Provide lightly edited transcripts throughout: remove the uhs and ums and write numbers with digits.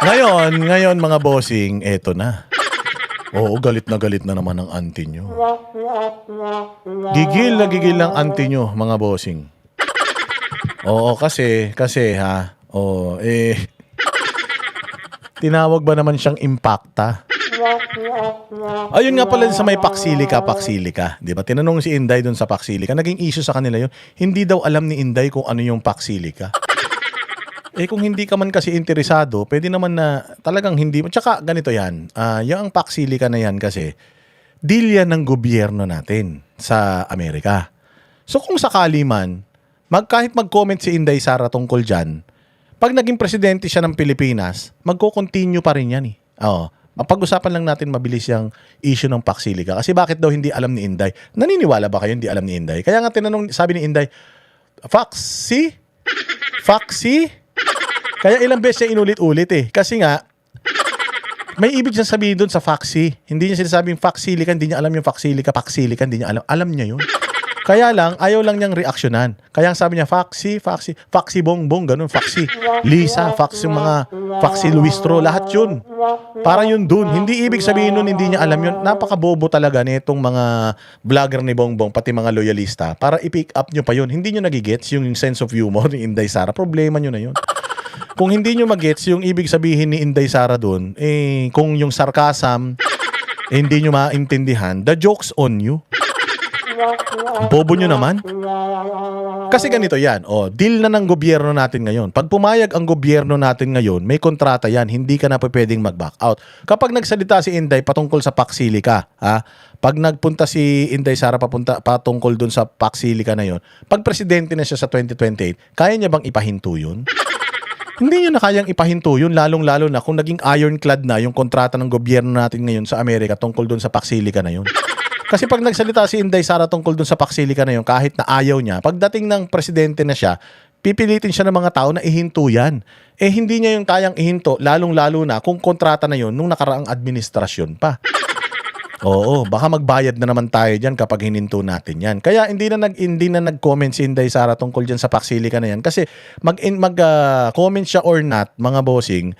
Ngayon mga bossing, eto na. Oo, galit na naman ang auntie nyo. Gigil ang auntie nyo, mga bossing. Oo, kasi ha, tinawag ba naman siyang impacta? Ayun nga pala sa may Paksilika, di ba? Tinanong si Inday doon sa Paksilika, naging issue sa kanila yun. Hindi daw alam ni Inday kung ano yung Paksilika. Kung hindi ka man kasi interesado, pwede naman na talagang hindi mo. Tsaka ganito yan, yung Paksilika na yan kasi, deal yan ng gobyerno natin sa Amerika. So kung sakali man, kahit mag-comment si Inday Sara tungkol dyan, pag naging presidente siya ng Pilipinas, magko-continue pa rin yan eh. Oo. Pag-usapan lang natin mabilis yung issue ng Paksilika. Kasi bakit daw hindi alam ni Inday? Naniniwala ba kayo hindi alam ni Inday? Kaya nga tinanong, sabi ni Inday, Foxy? Kaya ilang beses niya inulit-ulit eh. Kasi nga, may ibig siya sabihin doon sa Foxy. Hindi niya sinasabing Foxilica, hindi niya alam yung Foxilica, hindi niya alam. Alam niya yun. Kaya lang, ayaw lang niyang reaksyonan. Kaya ang sabi niya, Foxy Bongbong, ganun, Foxy Lisa, Foxy mga, Foxy Luistro, lahat yun. Parang yun dun. Hindi ibig sabihin nun, hindi niya alam yun. Napakabobo talaga nitong mga vlogger ni Bongbong, pati mga loyalista, para i-pick up nyo pa yun. Hindi nyo nagigets yung sense of humor ni Inday Sara. Problema nyo na yun. Kung hindi nyo magets yung ibig sabihin ni Inday Sara dun, kung yung sarcasm, hindi nyo maintindihan, the joke's on you. Bobo nyo naman. Kasi ganito yan, deal na ng gobyerno natin ngayon. Pag pumayag ang gobyerno natin ngayon, may kontrata yan, hindi ka na pwedeng mag-back out. Kapag nagsalita si Inday patungkol sa Paksilika, pag nagpunta si Inday Sara patungkol dun sa Paksilika na yon, pag presidente na siya sa 2028, kaya niya bang ipahinto yun? Hindi niya na kayang ipahinto yun, lalong-lalo na kung naging ironclad na yung kontrata ng gobyerno natin ngayon sa Amerika tungkol dun sa Paksilika na yun. Kasi pag nagsalita si Inday Sara tungkol dun sa Paksilika na yun, kahit na ayaw niya, pagdating ng presidente na siya, pipilitin siya ng mga tao na ihinto yan. Hindi niya yung kayang ihinto, lalong-lalo na kung kontrata na yun nung nakaraang administrasyon pa. Oo, baka magbayad na naman tayo dyan kapag hininto natin yan. Kaya hindi na nag-comment si Inday Sara tungkol dyan sa Paksilika na yan. Kasi mag-comment siya or not, mga bossing,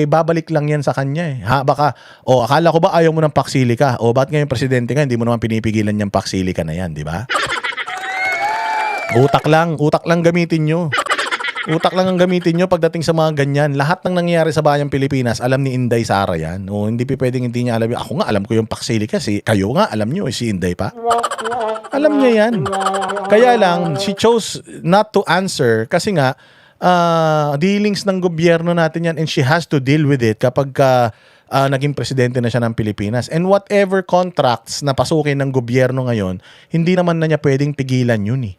babalik lang yan sa kanya eh. Baka, akala ko ba ayaw mo ng Paksilika? Ba't ngayon presidente ka, hindi mo naman pinipigilan yung Paksilika na yan, di ba? Utak lang gamitin nyo. Utak lang ang gamitin nyo pagdating sa mga ganyan. Lahat ng nangyayari sa bayang Pilipinas, alam ni Inday Sara yan. Hindi pwedeng hindi niya alam. Ako nga, alam ko yung Paksilika. Kayo nga, alam nyo, si Inday pa. Alam niya yan. Kaya lang, she chose not to answer kasi nga, dealings ng gobyerno natin yan and she has to deal with it kapag naging presidente na siya ng Pilipinas. And whatever contracts na pasukin ng gobyerno ngayon, hindi naman na niya pwedeng pigilan yun eh.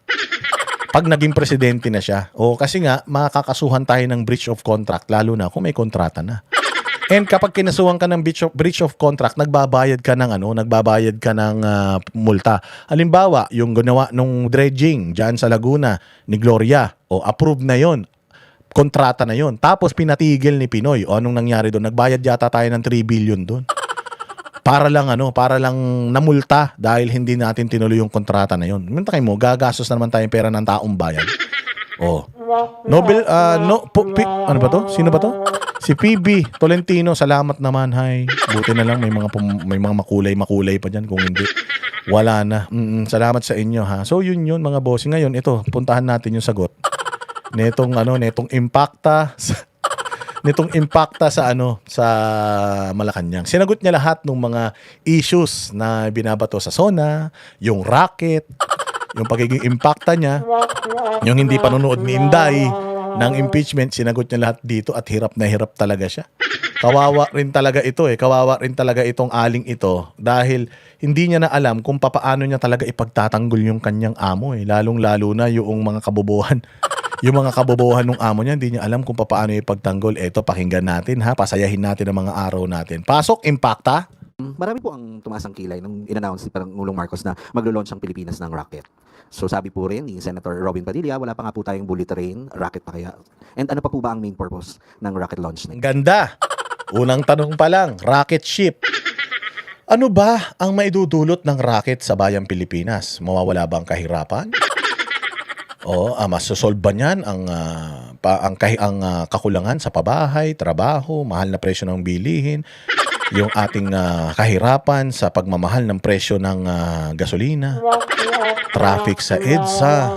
Pag naging presidente na siya. Kasi nga, makakasuhan tayo ng breach of contract, lalo na kung may kontrata na. And kapag kinasuhan ka ng breach of contract, nagbabayad ka ng multa. Halimbawa, yung ginawa nung dredging dyan sa Laguna ni Gloria, approved na yon, kontrata na yon. Tapos pinatigil ni Pinoy. Anong nangyari doon? Nagbayad yata tayo ng 3 billion doon. Para lang namulta dahil hindi natin tinuloy yung kontrata na yon. Minta kayo mo, gagastos na naman tayong pera ng taong bayan. Ano ba to? Sino ba to? Si PB Tolentino, salamat naman. Hay. Buti na lang may mga makulay pa diyan, kung hindi wala na. Salamat sa inyo ha. So yun mga boss. Ngayon ito, puntahan natin yung sagot. Netong impacta sa Malacanang. Sinagot niya lahat ng mga issues na binabato sa SONA, yung racket, yung pagiging impacta niya, yung hindi panonood ni Inday ng impeachment, sinagot niya lahat dito at hirap na hirap talaga siya. Kawawa rin talaga ito Kawawa rin talaga itong aling ito dahil hindi niya na alam kung paano niya talaga ipagtatanggol yung kanyang amo Lalong-lalo na yung mga kabobohan. Yung mga kabobohan ng amo niya, hindi niya alam kung paano ipagtanggol. Eto, pakinggan natin pasayahin natin ang mga araw natin. Pasok, impacta. Marami po ang tumaas ang kilay nung in-announce ni Pangulong Marcos na maglo-launch ang Pilipinas ng rocket. So sabi po rin ni Senator Robin Padilla, wala pa nga po tayong bullet train, rocket pa kaya. And ano pa po ba ang main purpose ng rocket launch na ito? Ganda! Unang tanong pa lang, rocket ship. Ano ba ang maidudulot ng rocket sa bayang Pilipinas? Mawawala ba ang kahirapan? Masosolve ba niyan ang kakulangan sa pabahay, trabaho, mahal na presyo ng bilihin, yung ating kahirapan sa pagmamahal ng presyo ng gasolina, traffic sa EDSA,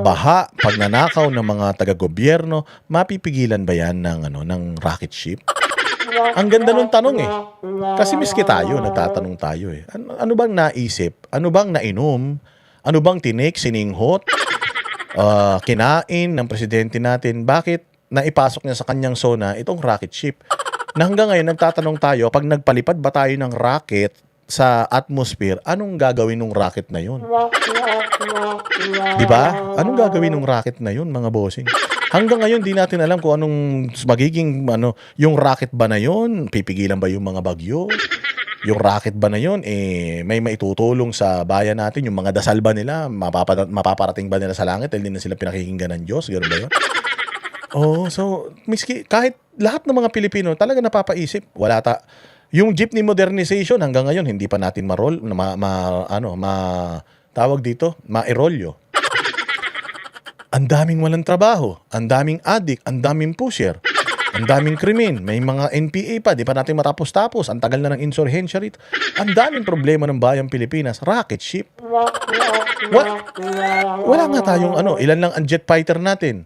baha, pagnanakaw ng mga taga-gobyerno, mapipigilan ba yan ng rocket ship? Ang ganda nung tanong eh. Kasi miski tayo, nagtatanong tayo eh. Ano bang naisip? Ano bang nainom? Ano bang tinik, sininghot? Kinain ng presidente natin? Bakit naipasok niya sa kanyang zona itong rocket ship? Na hanggang ngayon, nagtatanong tayo, pag nagpalipad ba tayo ng rocket sa atmosphere, anong gagawin ng rocket na yun? Diba? Anong gagawin ng rocket na yun, mga bossing? Hanggang ngayon, di natin alam kung anong magiging, yung rocket ba na yun, pipigilan ba yung mga bagyo? Yung rocket ba na yun, may maitutulong sa bayan natin, yung mga dasal ba nila, mapaparating ba nila sa langit, dahil hindi na sila pinakikinggan ng Diyos, gano'n ba yun? Oh, so, miski, kahit lahat ng mga Pilipino, talaga napapaisip, yung jeepney modernization, hanggang ngayon, hindi pa natin tawag dito, mairolyo. Ang daming walang trabaho, ang daming addict, ang daming pusher, ang daming krimen, may mga NPA pa, di pa natin matapos-tapos, ang tagal na ng insurhensya rito. Ang daming problema ng bayang Pilipinas, rocket ship. Wala nga tayong ilan lang ang jet fighter natin.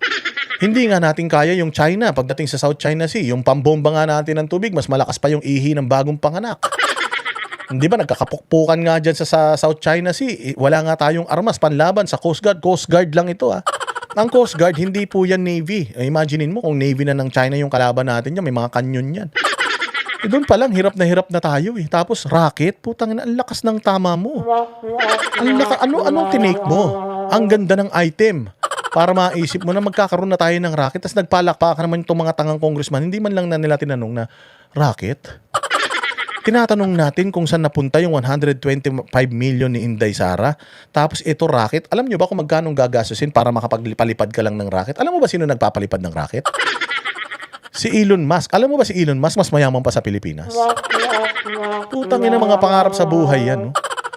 Hindi nga natin kaya yung China pagdating sa South China Sea, yung pambomba nga natin ng tubig, mas malakas pa yung ihi ng bagong panganak. Hindi ba nagkakapukpukan nga dyan sa South China Sea? Wala nga tayong armas panlaban sa Coast Guard. Coast Guard lang ito Ang Coast Guard, hindi po yan Navy. Imaginein mo kung Navy na ng China yung kalaban natin yan, may mga kanyon yan. Doon pa lang, hirap na tayo eh. Tapos rocket, putang ina, ang lakas ng tama mo. Anong tinake mo? Ang ganda ng item. Para maisip mo na magkakaroon na tayo ng rocket, tapos nagpalakpakan naman itong mga tangang congressman, hindi man lang na nila tinanong na, rocket? Tinatanong natin kung saan napunta yung 125 million ni Inday Sara, tapos ito rocket. Alam nyo ba kung magkano gagastusin para makapagpalipad ka lang ng rocket? Alam mo ba sino nagpapalipad ng rocket? Si Elon Musk. Alam mo ba si Elon Musk mas mayaman pa sa Pilipinas? Putang ina, mga pangarap sa buhay yan, no?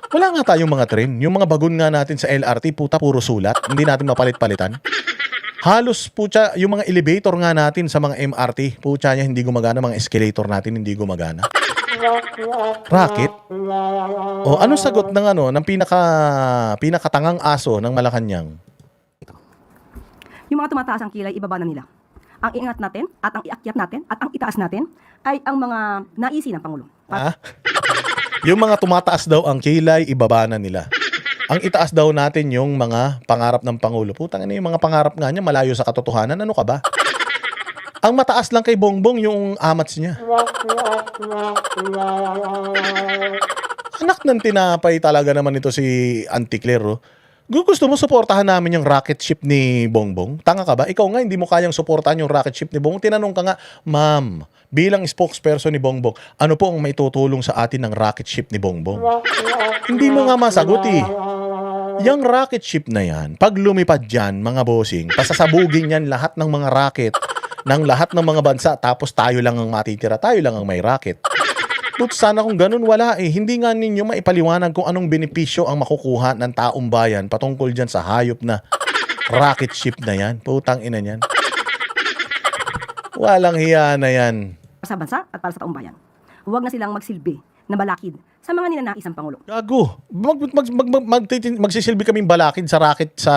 Wala nga tayong mga train. Yung mga bagon nga natin sa LRT, puro sulat. Hindi natin mapalit-palitan. Halos, yung mga elevator nga natin sa mga MRT, niya hindi gumagana. Mga escalator natin hindi gumagana. Rocket? O, anong sagot ng pinakatangang aso ng Malacanang? Yung mga tumataas ang kilay, ibaba na nila. Ang iangat natin, at ang iakyat natin, at ang itaas natin, ay ang mga naisi ng Pangulo. Yung mga tumataas daw ang kilay, ibaba na nila. Ang itaas daw natin yung mga pangarap ng Pangulo. Putang ina, yung mga pangarap nga niya, malayo sa katotohanan. Ano ka ba? Ang mataas lang kay Bongbong yung amats niya. Anak ng tinapay talaga naman ito si Auntie Claire. Gusto mo suportahan namin yung rocket ship ni Bongbong? Tanga ka ba? Ikaw nga hindi mo kayang suportahan yung rocket ship ni Bongbong. Tinanong ka nga, ma'am, bilang spokesperson ni Bongbong, ano po ang maitutulong sa atin ng rocket ship ni Bongbong? Hindi mo nga masagot eh. Yung rocket ship na yan, pag lumipad dyan, mga bossing, pasasabugin yan lahat ng mga rocket ng lahat ng mga bansa, tapos tayo lang ang matitira, tayo lang ang may rocket. But sana kung ganun, wala eh. Hindi nga ninyo maipaliwanag kung anong benepisyo ang makukuha ng taong bayan patungkol dyan sa hayop na rocket ship na yan. Putang ina yan. Walang hiya na yan. Sa bansa at para sa taong bayan. Huwag na silang magsilbi na balakid sa mga ninanaisang Pangulo. Gago. Magsisilbi kaming balakid sa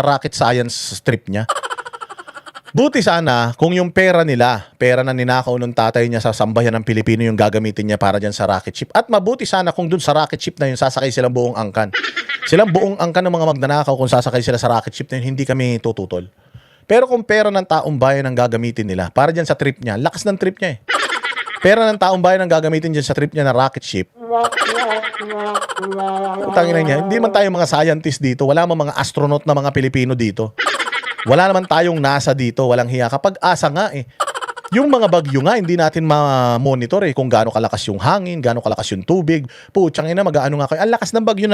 rocket science strip niya. Buti sana kung yung pera na ninakaw ng tatay niya sa sambayan ng Pilipino yung gagamitin niya para dyan sa rocket ship. At mabuti sana kung dun sa rocket ship na yun sasakay silang buong angkan. Silang buong angkan ng mga magnanakaw kung sasakay sila sa rocket ship na yun, hindi kami tututol. Pero kung pera ng taong bayan ang gagamitin nila para dyan sa trip niya, lakas ng trip niya eh. Pera ng taong bayan ang gagamitin dyan sa trip niya na rocket ship. Utangin na niya. Hindi man tayo mga scientist dito. Wala man mga astronaut na mga Pilipino dito. Wala naman tayong NASA dito, walang hiya. Kapag asa nga eh. Yung mga bagyo nga, hindi natin ma-monitor eh kung gaano kalakas yung hangin, gaano kalakas yung tubig. Putsang ina, mag-aano nga kayo. Ang lakas ng bagyo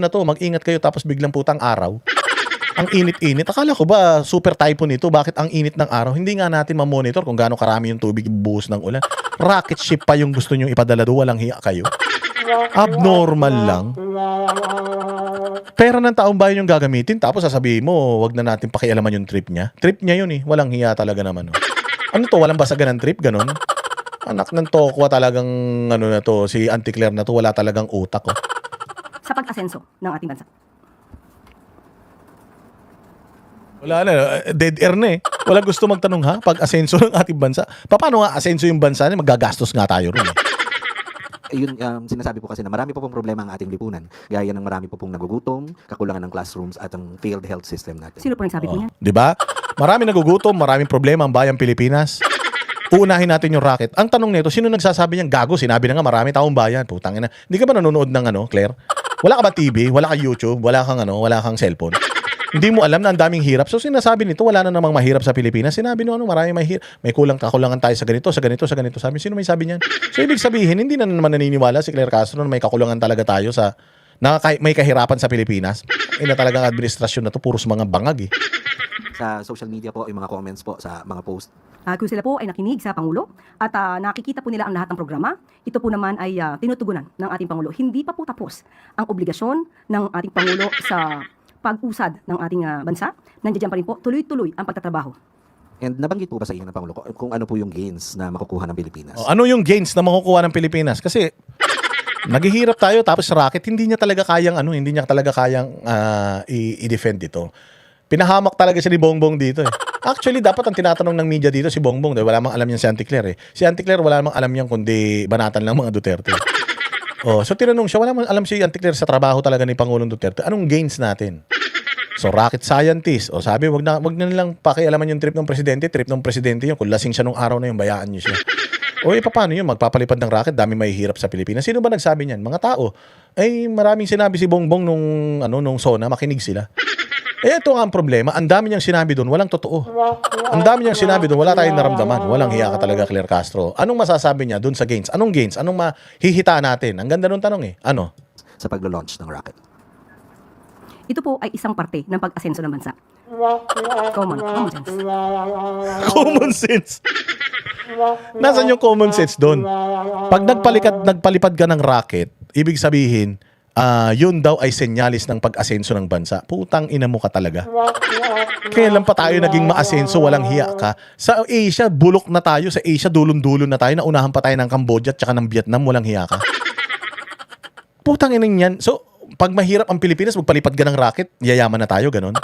na to, mag-ingat kayo tapos biglang putang araw. Ang init-init. Akala ko ba super typhoon ito? Bakit ang init ng araw? Hindi nga natin ma-monitor kung gaano karami yung tubig buhos ng ulan. Rocket ship pa yung gusto nyo ipadala doon, walang hiya kayo. Abnormal lang. Pera ng taong bayan yung gagamitin, tapos sasabihin mo, wag na natin pakialaman yung trip niya. Trip niya yun eh. Walang hiya talaga naman. Oh. Ano to? Walang basagan ng trip? Ganon? Anak ng tokwa talagang, ano na to, si Auntie Claire na to, wala talagang utak. Oh. sa pag-asenso ng ating bansa. Wala na, dead air na eh. Wala gusto magtanong ha, pag asenso ng ating bansa. Paano nga asenso yung bansa niya? Magagastos nga tayo ron eh. Yun, sinasabi po kasi na marami po pong problema ang ating lipunan. Gaya ng marami po pong nagugutom, kakulangan ng classrooms at ang failed health system natin. Sino po nagsabi po niyan? Di ba? Maraming nagugutom, maraming problema ang bayang Pilipinas. Uunahin natin yung racket. Ang tanong nito, sino nagsasabi niyang gago? Sinabi na nga marami taong bayan. Putang ina. Hindi ka ba nanonood ng ano, Claire? Wala ka ba TV? Wala ka YouTube? Wala kang ano, wala kang cellphone? Hindi mo alam na ang daming hirap. So sinasabi nito, wala na namang mahirap sa Pilipinas. Sinabi no, ano, marami mahirap. May kakulangan tayo sa ganito, sa ganito, sa ganito. Sabi, sino may sabi niyan? So ibig sabihin, hindi na naman naniniwala si Claire Castro na may kakulangan talaga tayo sa may kahirapan sa Pilipinas. Ina talagang administrasyon na to, puros mga bangag eh. Sa social media po, yung mga comments po sa mga post. Kung sila po ay nakinig sa Pangulo at nakikita po nila ang lahat ng programa, ito po naman ay tinutugunan ng ating Pangulo. Hindi pa po tapos ang obligasyon ng ating Pangulo sa pag-usad ng ating bansa. Nandiyan pa rin po, tuloy-tuloy ang pagtatrabaho. And nabanggit po ba sa inyo ng Pangulo kung ano po yung gains na makukuha ng Pilipinas? Ano yung gains na makukuha ng Pilipinas? Kasi naghihirap tayo tapos racket hindi niya talaga kayang i-defend ito. Pinahamak talaga siya ni Bongbong dito eh. Actually, dapat ang tinatanong ng media dito si Bongbong dahil wala mang alam yan si Auntie Claire eh. Si Auntie Claire wala mang alam yan kundi banatan lang mga Duterte. Oh, so tinanong siya, wala mang alam si Auntie Claire sa trabaho talaga ni Pangulong Duterte. Anong gains natin? So rocket scientist. O sabi, wag na lang pakialaman yung trip ng presidente yun. Kung lasing siya nung araw na yun, bayaan niyo siya. O paano yun? Magpapalipad ng rocket, dami may hirap sa Pilipinas. Sino ba nagsabi niyan? Mga tao. Ay maraming sinabi si Bongbong nung SONA, makinig sila. Ito nga ang problema. Ang dami niyang sinabi doon, walang totoo. Ang dami niyang sinabi doon, wala tayong naramdaman. Walang hiya ka talaga, Claire Castro. Anong masasabi niya doon sa gains? Anong gains? Anong mahihita natin? Ang ganda nung tanong eh. Ano? Sa paglo-launch ng rocket. Ito po ay isang parte ng pag-asenso ng bansa. Common sense. Common sense. Nasaan yung common sense doon? Pag nagpalipad ka ng rocket, ibig sabihin, yun daw ay senyalis ng pag-asenso ng bansa. Putang ina mo ka talaga. Kailan pa tayo naging maasenso, walang hiya ka? Sa Asia, bulok na tayo. Sa Asia, dulon-dulon na tayo. Naunahan pa tayo ng Cambodia at saka ng Vietnam, walang hiya ka. Putang ina yan. So, pag mahirap ang Pilipinas, magpalipad ka ng rocket, yayaman na tayo, ganon.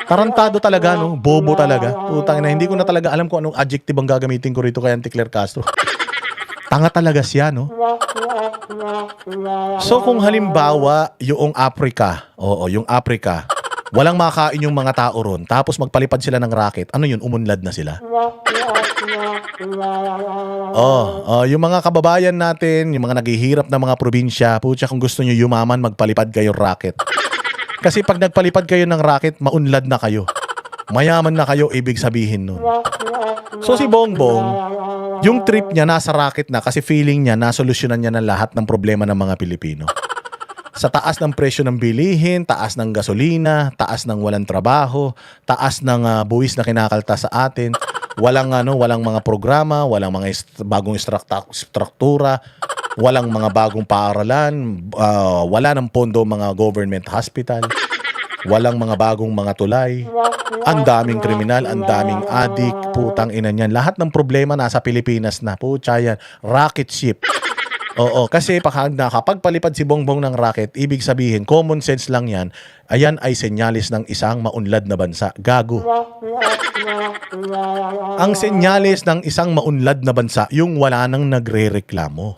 Tarantado talaga, no? Bobo talaga. Putang ina, hindi ko na talaga alam kung anong adjective ang gagamitin ko rito kay Auntie Claire Castro. Tanga talaga siya, no? So kung halimbawa yung Africa, yung Africa, walang makain yung mga tao ron, tapos magpalipad sila ng rocket, ano yun, umunlad na sila? Yung mga kababayan natin, yung mga naghihirap na mga probinsya, putya kung gusto nyo yumaman, magpalipad kayo rocket. Kasi pag nagpalipad kayo ng rocket, maunlad na kayo. Mayaman na kayo, ibig sabihin nun. So si Bongbong, yung trip niya nasa rocket na kasi feeling niya nasolusyonan niya ng lahat ng problema ng mga Pilipino. Sa taas ng presyo ng bilihin, taas ng gasolina, taas ng walang trabaho, taas ng buwis na kinakalta sa atin, walang mga programa, walang mga bagong struktura, walang mga bagong paaralan, wala ng pondo mga government hospital, walang mga bagong mga tulay, ang daming kriminal, ang daming adik, putang ina niyan. Lahat ng problema nasa Pilipinas na, putya yan, rocket ship. Kasi kapag palipad si Bongbong ng rocket, ibig sabihin, common sense lang yan, ayan ay senyalis ng isang maunlad na bansa. Gago. Ang senyalis ng isang maunlad na bansa, yung wala nang nagre-reklamo.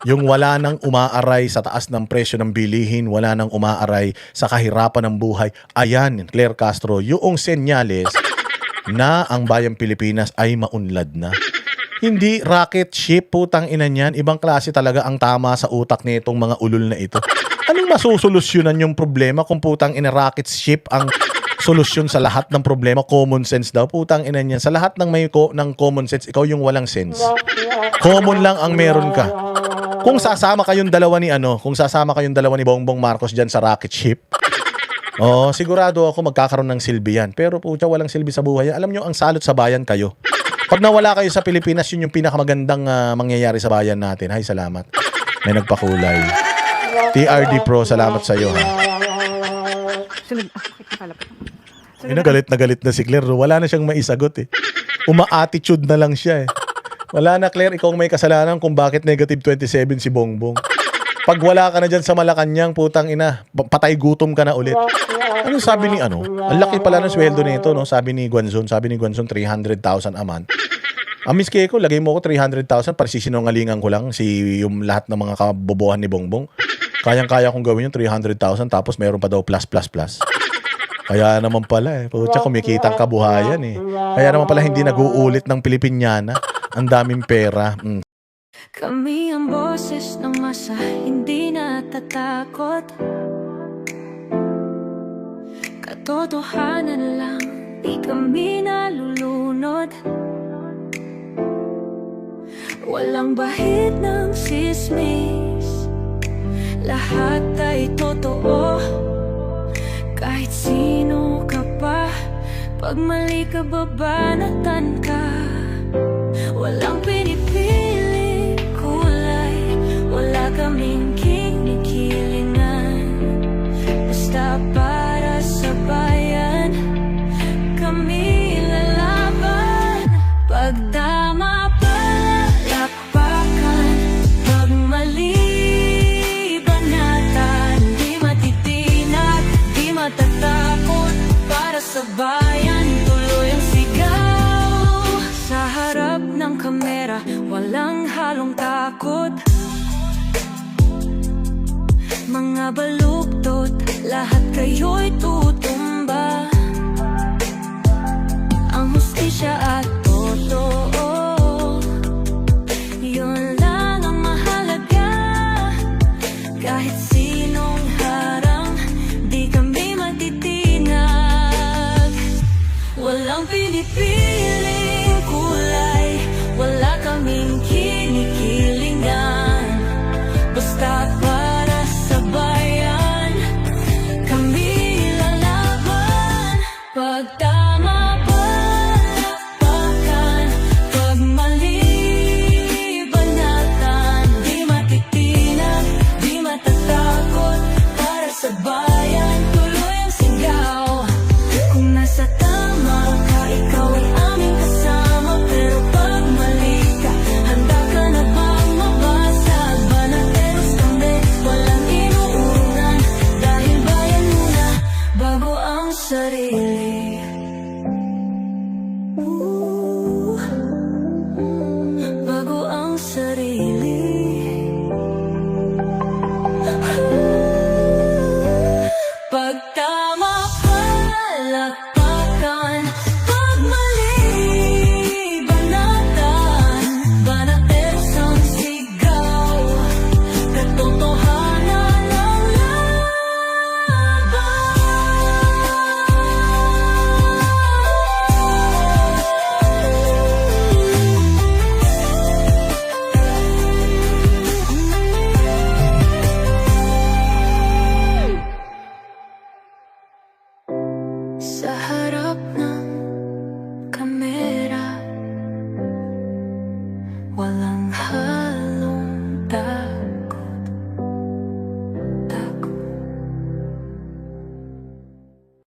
Yung wala nang umaaray sa taas ng presyo ng bilihin, wala nang umaaray sa kahirapan ng buhay. Ayan, Claire Castro, yung senyales na ang bayang Pilipinas ay maunlad na. Hindi rocket ship, putang ina niyan. Ibang klase talaga ang tama sa utak nitong mga ulol na ito. Anong masusolusyonan yung problema kung putang ina rocket ship ang solusyon sa lahat ng problema? Common sense daw, putang ina niyan. Sa lahat ng ng common sense, ikaw yung walang sense. Common lang ang meron ka. Kung sasama kayong dalawa ni Bongbong Marcos diyan sa rocket ship, sigurado ako magkakaroon ng silbi yan. Pero putya, walang silbi sa buhay. Alam nyo, ang salot sa bayan kayo. Pag nawala kayo sa Pilipinas, yun yung pinakamagandang mangyayari sa bayan natin. Hay, salamat. May nagpakulay. TRD Pro, salamat sa iyo. Ha? Sunod. Bakit ka pala po? Na galit na si Claire. Wala na siyang maisagot eh. Uma-attitude na lang siya eh. Wala na, Claire, ikaw ang may kasalanan kung bakit negative 27 si Bongbong. Pag wala ka na dyan sa Malacanang, putang ina, patay gutom ka na ulit. Ano sabi ni ano? Ang laki pala ng sweldo nito, no? Sabi ni Guanzon, 300,000 a month. Miss Keiko, lagay mo ko 300,000 para sisinungalingan ko lang yung lahat ng mga kabobohan ni Bongbong. Kayang-kaya kong gawin yung 300,000 tapos meron pa daw plus. Kaya naman pala eh. Putya, kumikitang kabuhayan eh. Kaya naman pala hindi nag-uulit ng Pilipinyana. Ang daming pera. Kami ang boses ng masa, hindi natatakot. Katotohanan lang, di kami nalulunod. Walang bahid ng sismis, lahat ay totoo. Kahit sino ka pa, pag mali ka babanatan ka. Walang pinipili kulay, wala kaming kinikilingan. Basta para sa bayan, kami lalaban. Pagdama palakpakan, pag mali banatan. Di matitinag, di matatakot, para sa bayan tuloy ang sigaw. Sa harap ng kamera, walang halong takot. Mga baluktot, lahat kayo'y tutumba. Ang hustisya at